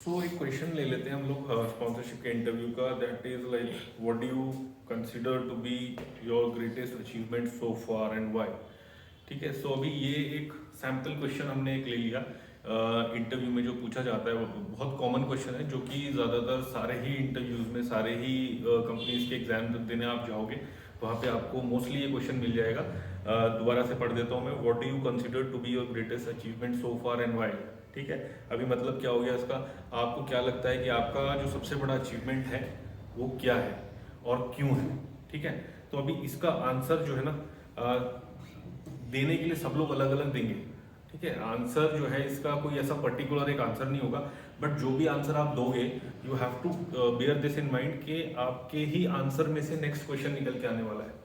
सो एक क्वेश्चन ले लेते हैं हम लोग स्पॉन्सरशिप के इंटरव्यू का, that is like what do you consider to be your greatest achievement so far and why. ठीक है, सो अभी ये एक सैम्पल क्वेश्चन हमने एक ले लिया इंटरव्यू में जो पूछा जाता है। वो बहुत कॉमन क्वेश्चन है जो कि ज़्यादातर सारे ही इंटरव्यूज में, सारे ही कंपनीज के एग्जाम देने आप जाओगे वहाँ पे आपको मोस्टली ये क्वेश्चन मिल जाएगा। दोबारा से पढ़ देता हूँ मैं, what do you consider to be your greatest achievement so far and why. ठीक है, अभी मतलब क्या हो गया इसका, आपको क्या लगता है कि आपका जो सबसे बड़ा अचीवमेंट है वो क्या है और क्यों है। ठीक है, तो अभी इसका आंसर जो है ना देने के लिए सब लोग अलग अलग देंगे। ठीक है, आंसर जो है इसका कोई ऐसा पर्टिकुलर एक आंसर नहीं होगा, बट जो भी आंसर आप दोगे you have to bear this in mind कि आपके ही आंसर में से नेक्स्ट क्वेश्चन निकल के आने वाला है।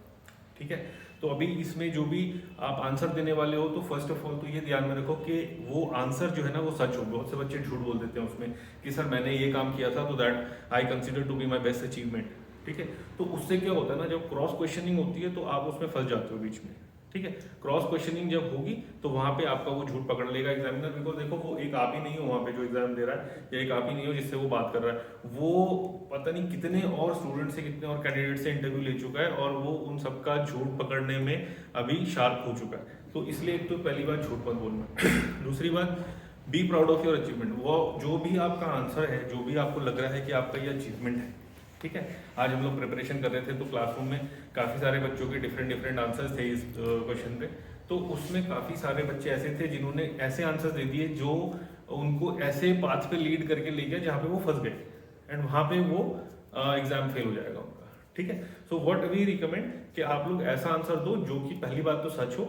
ठीक है, तो अभी इसमें जो भी आप आंसर देने वाले हो तो फर्स्ट ऑफ ऑल तो ये ध्यान में रखो कि वो आंसर जो है ना वो सच हो। बहुत से बच्चे झूठ बोल देते हैं उसमें कि सर मैंने ये काम किया था तो that I consider to be my best achievement. ठीक है, तो उससे क्या होता है ना, जब क्रॉस क्वेश्चनिंग होती है तो आप उसमें फंस जाते हो बीच में। ठीक है, क्रॉस क्वेश्चनिंग जब होगी तो वहां पे आपका वो झूठ पकड़ लेगा एग्जामिनर, बिकॉज देखो वो एक आप ही नहीं हो वहां पे जो एग्जाम दे रहा है, या एक आप ही नहीं हो जिससे वो बात कर रहा है। वो पता नहीं कितने और स्टूडेंट से, कितने और कैंडिडेट से इंटरव्यू ले चुका है और वो उन सबका झूठ पकड़ने में अभी शार्प हो चुका है। तो इसलिए एक तो पहली बात झूठ मत बोलना। दूसरी बात, be proud of your achievement. वो जो भी आपका आंसर है, जो भी आपको लग रहा है कि आपका ये अचीवमेंट है। ठीक है, आज हम लोग प्रिपरेशन कर रहे थे तो क्लासरूम में काफ़ी सारे बच्चों के डिफरेंट डिफरेंट आंसर्स थे इस क्वेश्चन पे। तो उसमें काफ़ी सारे बच्चे ऐसे थे जिन्होंने ऐसे आंसर्स दे दिए जो उनको ऐसे पाथ पे लीड करके ले गया जहाँ पे वो फंस गए एंड वहाँ पे वो एग्जाम फेल हो जाएगा उनका। ठीक है, सो व्हाट वी रिकमेंड कि आप लोग ऐसा आंसर दो जो कि पहली बात तो सच हो,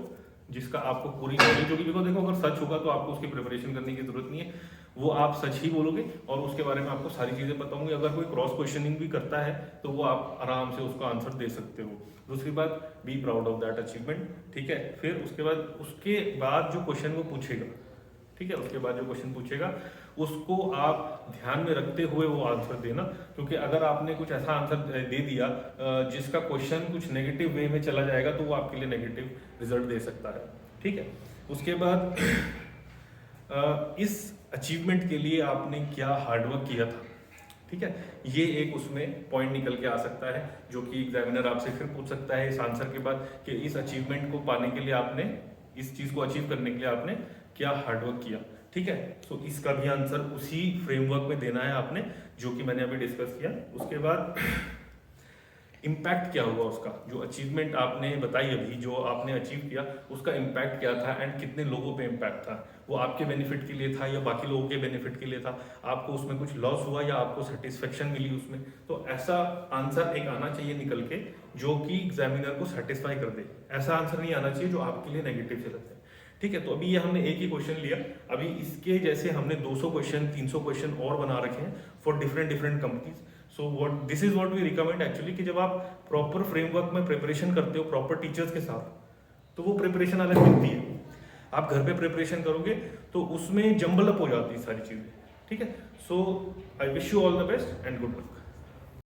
जिसका आपको पूरी नॉलेज होगी। बिकॉज देखो अगर सच होगा तो आपको उसकी प्रिपरेशन करने की जरूरत नहीं है, वो आप सच ही बोलोगे और उसके बारे में आपको सारी चीज़ें पता होंगी। अगर कोई क्रॉस क्वेश्चनिंग भी करता है तो वो आप आराम से उसका आंसर दे सकते हो। दूसरी बात, be proud of that achievement. ठीक है, फिर उसके बाद जो क्वेश्चन वो पूछेगा, ठीक है, उसके बाद जो क्वेश्चन पूछेगा उसको आप ध्यान में रखते हुए वो आंसर देना। क्योंकि अगर आपने कुछ ऐसा आंसर दे दिया जिसका क्वेश्चन कुछ नेगेटिव वे में चला जाएगा तो वो आपके लिए नेगेटिव रिजल्ट दे सकता है। ठीक है, उसके बाद इस अचीवमेंट के लिए आपने क्या हार्डवर्क किया था। ठीक है, ये एक उसमें पॉइंट निकल के आ सकता है जो कि एग्जामिनर आपसे फिर पूछ सकता है इस आंसर के बाद कि इस अचीवमेंट को पाने के लिए आपने, इस चीज को अचीव करने के लिए आपने क्या हार्डवर्क किया। ठीक है, तो इसका भी आंसर उसी फ्रेमवर्क में देना है आपने जो कि मैंने अभी डिस्कस किया। उसके बाद इम्पैक्ट क्या हुआ उसका, जो अचीवमेंट आपने बताई अभी, जो आपने अचीव किया उसका इम्पैक्ट क्या था एंड कितने लोगों पे इम्पैक्ट था। वो आपके बेनिफिट के लिए था या बाकी लोगों के बेनिफिट के लिए था, आपको उसमें कुछ लॉस हुआ या आपको सेटिस्फेक्शन मिली उसमें। तो ऐसा आंसर एक आना चाहिए निकल के जो कि एग्जामिनर को सेटिस्फाई कर दे। ऐसा आंसर नहीं आना चाहिए जो आपके लिए नेगेटिव से लगता है। ठीक है, तो अभी ये हमने एक ही क्वेश्चन लिया, अभी इसके जैसे हमने 200 क्वेश्चन 300 क्वेश्चन और बना रखे हैं for different different companies. So what this is what we recommend actually कि जब आप प्रॉपर फ्रेमवर्क में प्रिपरेशन करते हो प्रॉपर टीचर्स के साथ तो वो प्रिपरेशन अलग मिलती है। आप घर पे प्रिपरेशन करोगे तो उसमें जंबल अप हो जाती है सारी चीजें। ठीक है, so I wish you all the best and good luck.